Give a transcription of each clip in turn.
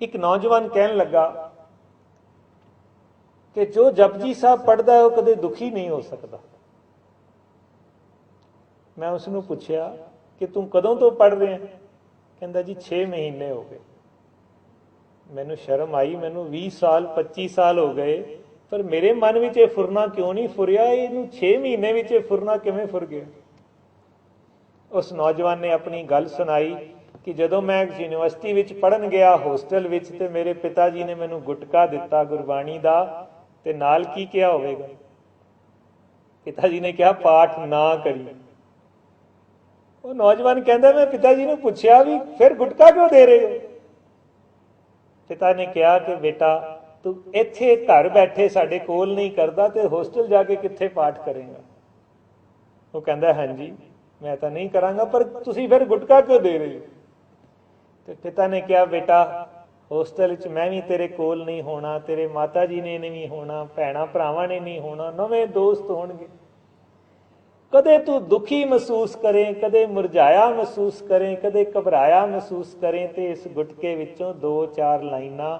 एक नौजवान कहन लगा कि जो जपजी साहब पढ़ता है वह कदे दुखी नहीं हो सकता। मैं उसनों पूछया कि तू कदों तो पढ़ रहे हैं? कहता जी 6 महीने हो गए। मैनू शर्म आई, मैनू 20 साल 25 साल हो गए, पर मेरे मन में ये फुरना क्यों नहीं फुरिया? इनू 6 महीने में फुरना किवें फुर गया? उस नौजवान ने अपनी गल सुनाई कि जदों मैं यूनिवर्सिटी विच पढ़न गया होस्टल विच ते मेरे पिता जी ने मैनू गुटका दिता गुरबाणी दा, ते नाल की कहा होवेगा? पिता जी ने कहा पाठ ना करी। वो नौजवान कहता मैं पिता जी ने पूछया भी फिर गुटका क्यों दे रहे हो? पिता ने कहा कि बेटा तू इत्थे घर बैठे साडे कोल नहीं करदा ते होस्टल जाके कित्थे पाठ करेगा? वो कहता हाँ जी मैं तो नहीं करांगा, पर तुसी फिर गुटका क्यों दे रहे हो? तो पिता ने कहा बेटा होस्टल च मैं भी तेरे कोल नहीं होना, तेरे माता जी ने नहीं होना, भैणा भरावां ने नहीं होना, नवे दोस्त होणगे। कदे तू दुखी महसूस करें, कदे मुरझाया महसूस करें, कदे घबराया महसूस करें, तो इस गुटके विचों 2-4 लाइनां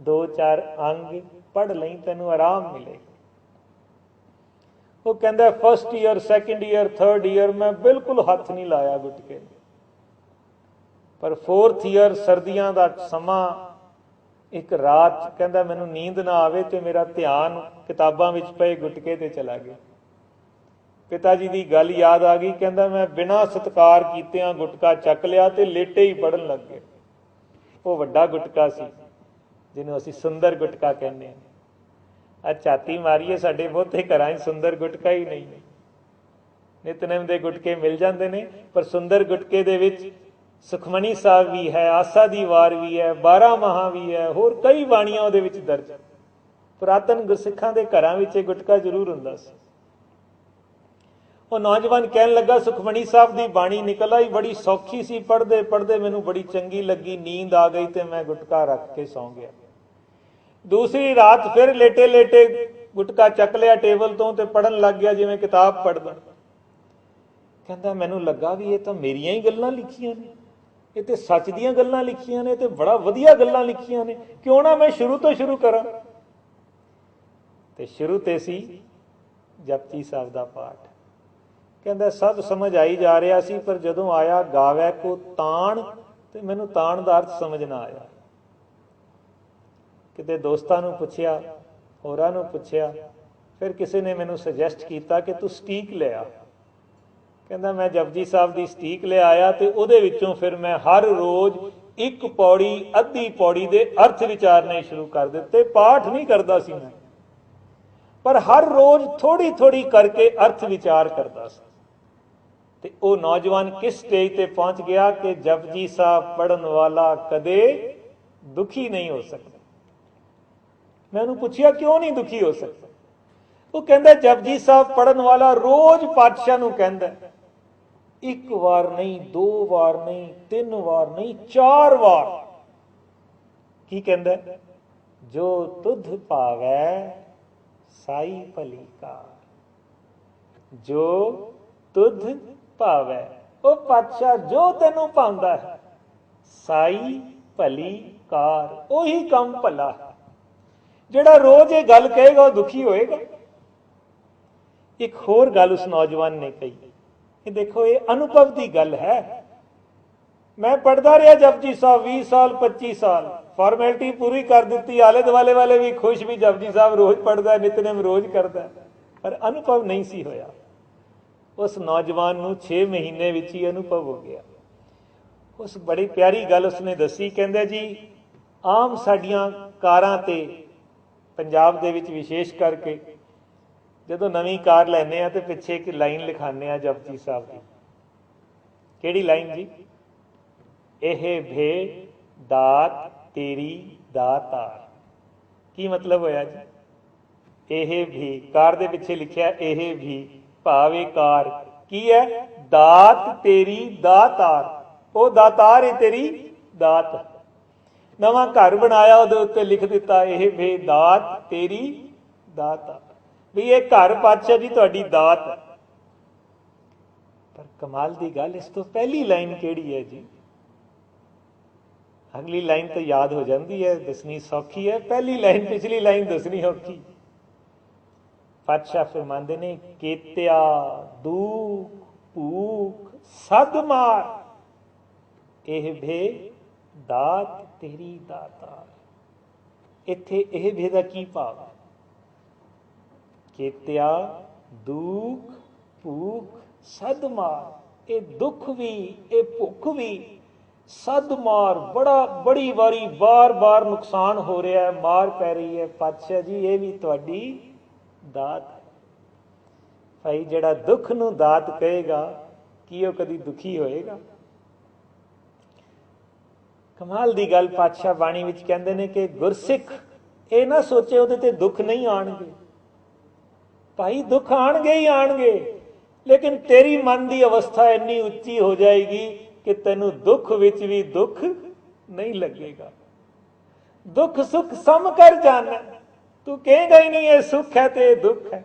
2-4 अंग पढ़ लई, तैनूं आराम मिलेगा। वो कहता first year second year third year मैं बिल्कुल हथ नहीं लाया गुटके, पर 4th ईयर सर्दियां दा समा एक रात कहता मैनू नींद ना आवे तो मेरा ध्यान किताबां विच पए गुटके ते चला गया। पिता जी की गल याद आ गई, कहता मैं बिना सत्कार कीतियां गुटका चक लिया ते लेटे ही पढ़न लग गए। वो वड्डा गुटका सी जिन्हों असीं सुंदर गुटका कहने हैं। छाती मारीए साडे बहुते घरां सुंदर गुटका ही नहीं। नितनेम दे गुटके मिल जाते हैं, पर सुंदर गुटके दे विच सुखमनी साहब भी है, आसा दी वार भी है, 12 माह भी है, होर कई बाणियां उहदे विच दर्ज। पुरातन गुरसिखां दे घरां विच गुटका जरूर हुंदा सी। वो नौजवान कहन लगा सुखमनी साहब की बाणी निकल आई, बड़ी सौखी सी, पढ़ते पढ़ते मैनू बड़ी चंगी लगी, नींद आ गई तो मैं गुटका रख के सौ गया। दूसरी रात फिर लेटे लेटे गुटका चक लिया टेबल तो ते पढ़न लग गया जिवें किताब पढ़दा। कहता मैनू लगा भी ये तो मेरियां ही गल्लां लिखियां ने, ये तो सच दियां गल्लां लिखियां ने, ते बड़ा वधिया गल्लां लिखियां ने, क्यों ना मैं शुरू तो शुरू करा। ते शुरू ते सी जपजी साहब दा पाठ। कहता सब समझ आई जा रहा सी, पर जदों आया गावै को ताण ते मैनू ताण दा अर्थ समझ ना आया। किते दोस्तां नूं पुछया, होरां नूं पुछया, फिर किसी ने मैनू सुजैसट किया कि तू सटीक ले आ। कहता मैं जपजी साहब की सटीक ले आया, तो उहदे विचों फिर मैं हर रोज़ एक पौड़ी अद्धी पौड़ी दे अर्थ विचारने शुरू कर दिते। पाठ नहीं करता सी मैं, पर हर रोज़ थोड़ी थोड़ी करके अर्थ विचार करता सी। ते ओ नौजवान किस स्टेज ते पहुंच गया कि जपजी साहब पढ़न वाला कदे दुखी नहीं हो सकता। मैं उन्होंने पूछया क्यों नहीं दुखी हो सकता? वो कहता जपजी साहब पढ़न वाला रोज पातशाह नूं कहंदा, एक बार नहीं, 2 बार नहीं, 3 बार नहीं, 4 बार की कहंदा, जो तुध पावै साई भली कार, जो तुध भावै। ओ पातशाह जो तेनू भांदा है साई भली कार, ओही काम भला है। जिहड़ा रोज ये गल कहेगा वह दुखी होएगा। एक होर गल उस नौजवान ने कही कि देखो ये अनुभव की गल है। मैं पढ़ता रहा जपजी साहब 20 साल 25 साल, फॉर्मैलिटी पूरी कर दी, आले दुआले वाले भी खुश भी जपजी साहब रोज पढ़ता है, नितनेम रोज करता है, पर अनुभव नहीं सी होया। उस नौजवान नूं 6 महीने विच ही अनुभव हो गया। उस बड़ी प्यारी गल उसने दसी, कहंदा जी आम साडियां कारां ते पंजाब दे विच विशेष करके जदों नवीं कार लैने आ तो पिछे एक लाइन लिखाने आ जपजी साहब की। केड़ी लाइन जी? एह भे दात तेरी दातार। की मतलब होया जी? एह भी कार दे पिछे लिखिया एह भी, भावे कार की है? दात तेरी दातार। वो दातार है तेरी दात। नवा घर बनाया उहदे उत्ते लिख दिता एह भे दात तेरी दातार, भी ये घर पातशाह जी तुहाडी दात है। पर कमाल की गल इस तो पहली लाइन केड़ी है जी? अगली लाइन तो याद हो जाती है, दसनी सौखी है, पहली लाइन पिछली लाइन दसनी औखी। पातशाह फरमांदे ने केत्या दुख भूख सद मार, एह भे दात तेरी दातार। इत्थे एह भे दा की भाव? केत्या दुख भूख सद मार, ये दुख भी ये भुख भी, सद मार बड़ी वारी बार बार नुकसान हो रहा है, मार पै रही है। पातशाह जी ये भी तुहाडी दात है। भाई जिहड़ा दुख नूं दात कहेगा की वो कदी दुखी होएगा? कमाल दी गल पातशाह बाणी विच कहंदे ने कि गुरसिख ये ना सोचे उहदे ते दुख नहीं आणगे। भाई दुख आणगे ही आणगे, लेकिन तेरी मन की अवस्था इन्नी उच्ची हो जाएगी कि तेनू दुख विच भी दुख नहीं लगेगा। दुख सुख सम कर जाना, तू कहेगा ही नहीं ये सुख है तो दुख है।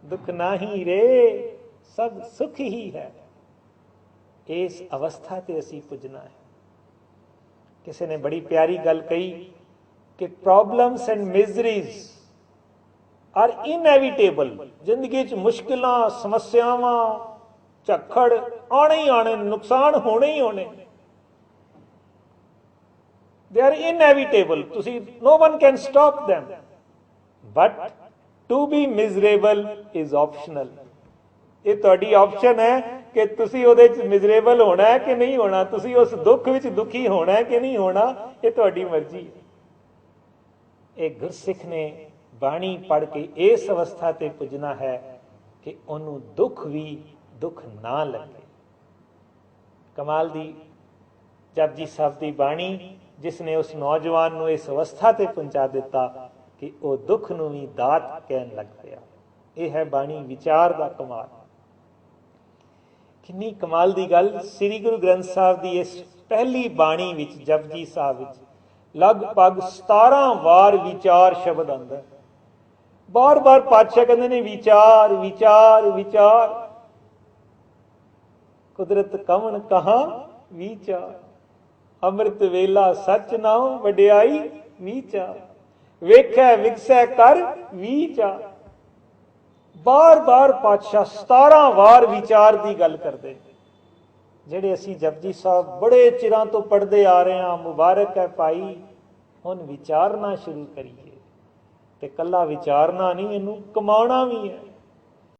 दुख नहीं रे, सब सुख ही है। इस अवस्था ते असी पुजना है। किसी ने बड़ी प्यारी गल कही कि problems and miseries are inevitable. जिंदगी च मुश्किलां समस्यावां झक्खड़ आने ही आने, नुकसान होने ही होने, दे आर इनएविटेबल। तुसी no one can stop them, but to be miserable is optional. ये तुहाडी ऑप्शन है कि तुसी उहदे च मिजरेबल होना है कि नहीं होना, तुसी उस दुख विच दुखी होना है कि नहीं होना, ये तुहाडी मर्जी है। एक गुरसिख ने बाणी पढ़ के इस अवस्था ते पुजना है कि उन्होंने दुख भी दुख ना लगे। कमाल दी जपजी साहब की बाणी जिसने उस नौजवान को इस अवस्था ते पहुंचा दिता कि वह दुख नूं भी दात कहन लग पिया। यह है बाणी विचार का कमाल। कितनी कमाल दी गल। श्री गुरु ग्रंथ साहब की इस पहली बाणी विच जपजी साहब विच लगभग 17 वार विचार शब्द आंदा है। बार बार पातशाह कहते ने विचार विचार विचार। कुदरत कवन कहा विचार, अमृत वेला सच नाओ वड्याई विचार, वेखै विकसै कर विचार। बार बार पातशाह 17 वार विचार की गल करते, जेडे असी जपजी साहब बड़े चिरां तो पढ़ते आ रहे हैं। मुबारक है भाई, हुण विचारना शुरू करिए। ते कला विचारना नहीं, इनू कमाना भी है।